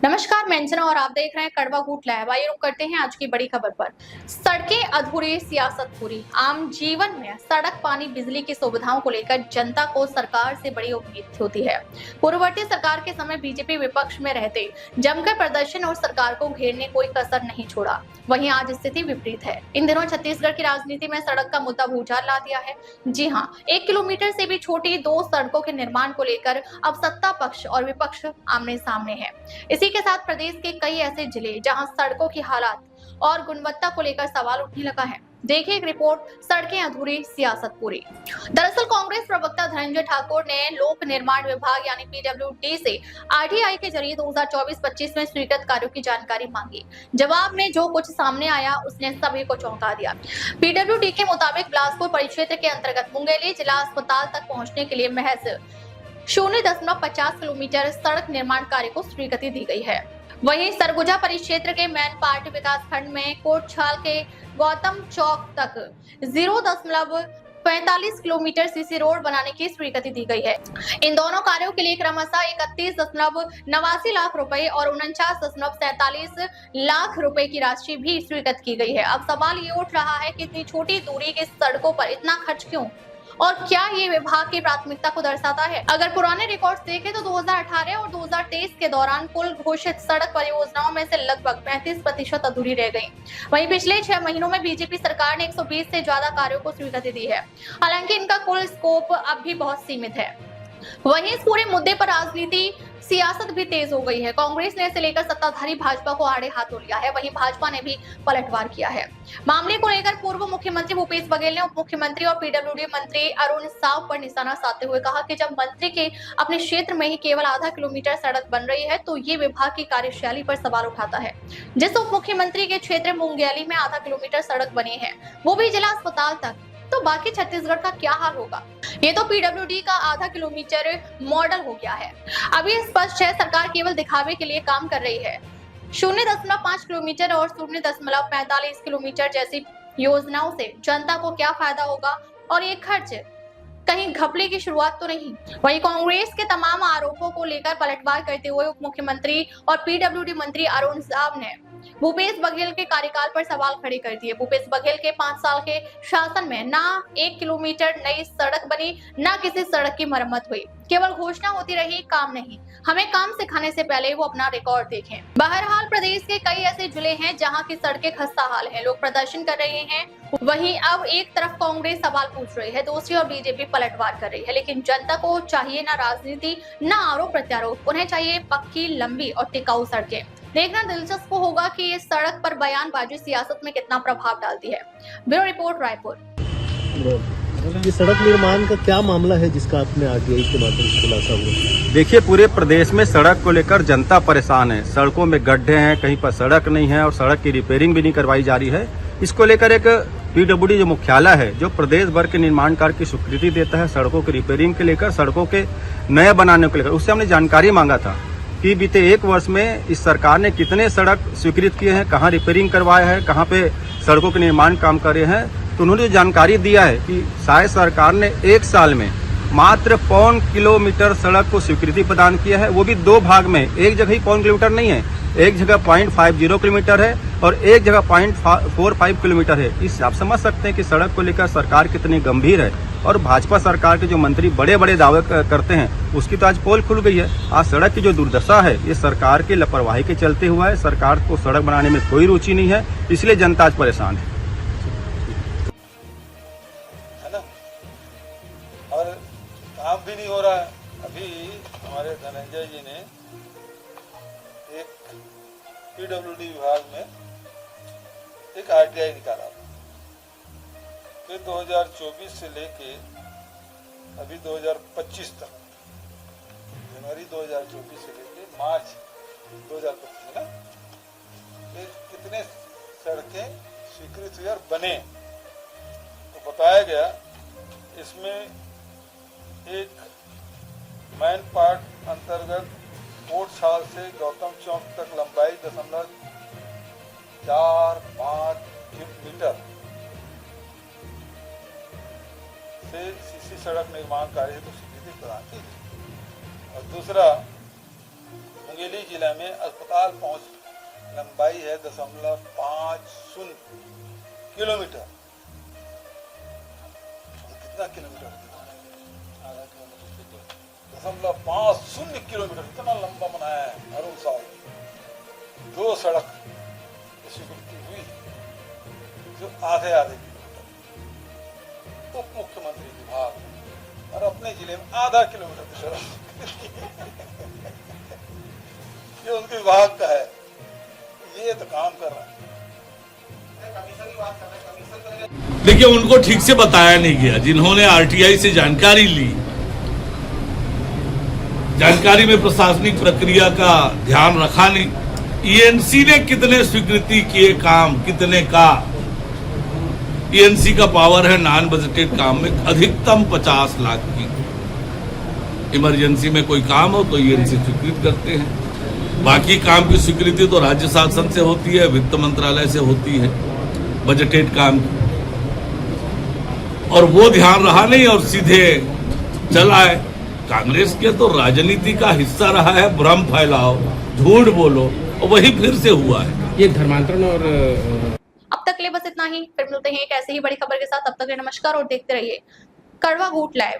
नमस्कार, मैं अंजना और आप देख रहे हैं कड़वा घूट लाइव। आइए रुक करते हैं आज की बड़ी खबर पर। सड़कें अधूरी, सियासत पूरी। आम जीवन में सड़क, पानी, बिजली की सुविधाओं को लेकर जनता को सरकार से बड़ी उम्मीद होती है। पूर्ववर्ती सरकार के समय बीजेपी विपक्ष में रहते जमकर प्रदर्शन और सरकार को घेरने कोई कसर नहीं छोड़ा। वहीं आज स्थिति विपरीत है। इन दिनों छत्तीसगढ़ की राजनीति में सड़क का मुद्दा भूचाल ला दिया है। जी हाँ, 1 किलोमीटर से भी छोटी 2 सड़कों के निर्माण को लेकर अब सत्ता पक्ष और विपक्ष आमने सामने है। इसी के साथ प्रदेश के कई ऐसे जिले जहां सड़कों की हालत और गुणवत्ता को लेकर सवाल उठने लगा है। देखिए एक रिपोर्ट, सड़कें अधूरी, सियासत पूरी। दरअसल कांग्रेस प्रवक्ता धनंजय ठाकुर ने लोक निर्माण विभाग यानी पीडब्ल्यूडी से आरटीआई के जरिए 2024-25 में स्वीकृत कार्यों की जानकारी मांगी। जवाब में जो कुछ सामने आया उसने सभी को चौंका दिया। पीडब्ल्यूडी के मुताबिक बिलासपुर परिक्षेत्र के अंतर्गत मुंगेली जिला अस्पताल तक पहुंचने के लिए महज 0.50 किलोमीटर सड़क निर्माण कार्य को स्वीकृति दी गई है। वहीं सरगुजा परिक्षेत्र के मैनपाट विकास खंड में कोटछाल के गौतम चौक तक 0.45 किलोमीटर सीसी रोड बनाने की स्वीकृति दी गई है। इन दोनों कार्यों के लिए क्रमशः 31.89 लाख रुपए और 49.47 लाख रुपए की राशि भी स्वीकृत की गई है। अब सवाल ये उठ रहा है कि इतनी छोटी दूरी की सड़कों पर इतना खर्च क्यों, और क्या ये विभाग की प्राथमिकता को दर्शाता है? अगर पुराने रिकॉर्ड्स देखें तो 2018 और 2023 के दौरान कुल घोषित सड़क परियोजनाओं में से लगभग 35% अधूरी रह गई। वहीं पिछले 6 महीनों में बीजेपी सरकार ने 120 से ज्यादा कार्यों को स्वीकृति दी है। हालांकि इनका कुल स्कोप अब भी बहुत सीमित है। वहीं इस पूरे मुद्दे पर राजनीति, सियासत भी तेज हो गई है। कांग्रेस ने इसे लेकर सत्ताधारी भाजपा को आड़े हाथों लिया है। वहीं भाजपा ने भी पलटवार किया है। मामले को लेकर पूर्व मुख्यमंत्री भूपेश बघेल ने उप मुख्यमंत्री और पीडब्ल्यूडी मंत्री अरुण साव पर निशाना साधते हुए कहा कि जब मंत्री के अपने क्षेत्र में ही केवल आधा किलोमीटर सड़क बन रही है तो ये विभाग की कार्यशैली पर सवाल उठाता है। जिस उप मुख्यमंत्री के क्षेत्र मुंगेली में आधा किलोमीटर सड़क बनी है, वो भी जिला अस्पताल तक, तो बाकी छत्तीसगढ़ का क्या हाल होगा? ये तो पीडब्ल्यूडी का आधा किलोमीटर मॉडल हो गया है। अभी स्पष्ट है सरकार केवल दिखावे के लिए काम कर रही है। 0.5 किलोमीटर और 0.45 किलोमीटर जैसी योजनाओं से जनता को क्या फायदा होगा, और ये खर्च कहीं घपले की शुरुआत तो नहीं? वहीं कांग्रेस के तमाम आरोपों को लेकर पलटवार करते हुए उप मुख्यमंत्री और पीडब्ल्यूडी मंत्री अरुण साव ने भूपेश बघेल के कार्यकाल पर सवाल खड़े कर दिए। भूपेश बघेल के 5 साल के शासन में ना 1 किलोमीटर नई सड़क बनी, ना किसी सड़क की मरम्मत हुई। केवल घोषणा होती रही, काम नहीं। हमें काम सिखाने से पहले वो अपना रिकॉर्ड देखें। बहरहाल प्रदेश के कई ऐसे जिले हैं जहां की सड़कें खस्ता हाल है, लोग प्रदर्शन कर रहे हैं। वहीं अब एक तरफ कांग्रेस सवाल पूछ रही है, दूसरी ओर बीजेपी पलटवार कर रही है। लेकिन जनता को चाहिए ना राजनीति, ना आरोप प्रत्यारोप, उन्हें चाहिए पक्की, लंबी और टिकाऊ सड़कें। देखना दिलचस्प होगा कि इस सड़क पर बयानबाजी सियासत में कितना प्रभाव डालती है। Bureau report, Raipur. ये सड़क निर्माण का क्या मामला है जिसका आपने आरटीआई के माध्यम से खुलासा हुआ? देखिए, पूरे प्रदेश में सड़क को लेकर जनता परेशान है। सड़कों में गड्ढे हैं, कहीं पर सड़क नहीं है और सड़क की रिपेयरिंग भी नहीं करवाई जा रही है। इसको लेकर एक पीडब्ल्यूडी जो मुख्यालय है, जो प्रदेश भर के निर्माण कार्य की स्वीकृति देता है सड़कों की रिपेयरिंग के लेकर, सड़कों के नए बनाने को लेकर, उससे हमने जानकारी मांगा था कि बीते 1 वर्ष में इस सरकार ने कितने सड़क स्वीकृत किए हैं, कहाँ रिपेयरिंग करवाया है, कहाँ पे सड़कों के निर्माण काम करे हैं। तो उन्होंने जो जानकारी दिया है कि शायद सरकार ने 1 साल में मात्र 0.25 किलोमीटर सड़क को स्वीकृति प्रदान किया है, वो भी 2 भाग में। एक जगह ही 0.25 किलोमीटर नहीं है, एक जगह 0.50 किलोमीटर है और एक जगह 0.45 किलोमीटर है। इस आप समझ सकते हैं कि सड़क को लेकर सरकार कितनी गंभीर है। और भाजपा सरकार के जो मंत्री बड़े बड़े दावे करते हैं, उसकी तो आज पोल खुल गई है। आज सड़क की जो दुर्दशा है, ये सरकार की लापरवाही के चलते हुआ है। सरकार को सड़क बनाने में कोई रुचि नहीं है, इसलिए जनता आज परेशान है ना। और काम भी नहीं हो रहा है। अभी हमारे धनंजय जी ने एक पीडब्ल्यूडी विभाग में एक आरटीआई निकाला। फिर 2024 से लेके अभी 2025 तक, जनवरी 2024 से लेके मार्च 2025 ना, कितने सड़कें स्वीकृत हुई और बने, तो बताया गया इसमें एक मैनपाट अंतर्गत कोटछाल से गौतम चौक तक लंबाई 0.45 मीटर से सीसी सड़क निर्माण कार्य को स्वीकृति प्रदान की। और दूसरा मुंगेली जिला में अस्पताल पहुंच लंबाई है 0.50 किलोमीटर। कितना किलोमीटर? 0.50 किलोमीटर, इतना लंबा बनाया है अरुण साहब। 2 सड़क स्वीकृति हुई जो आधे किलोमीटर। उप मुख्यमंत्री विभाग और अपने जिले में आधा किलोमीटर की सड़क ये उनके विभाग का है, ये तो काम कर रहा है। देखिए, उनको ठीक से बताया नहीं गया। जिन्होंने आरटीआई से जानकारी ली, जानकारी में प्रशासनिक प्रक्रिया का ध्यान रखा नहीं। ईएनसी ने कितने स्वीकृति किए काम, कितने का? ईएनसी का पावर है नॉन बजटेड काम में अधिकतम 50 लाख की। इमरजेंसी में कोई काम हो तो ईएनसी स्वीकृत करते हैं। बाकी काम की स्वीकृति तो राज्य शासन से होती है, वित्त मंत्रालय से होती है, बजटेड काम की। और वो ध्यान रहा नहीं और सीधे चला है। कांग्रेस के तो राजनीति का हिस्सा रहा है भ्रम फैलाओ, झूठ बोलो, और वही फिर से हुआ है ये धर्मांतरण। और अब तक के लिए बस इतना ही, फिर मिलते हैं एक ऐसे ही बड़ी खबर के साथ। तब तक के लिए नमस्कार और देखते रहिए कड़वा घूट लाइव।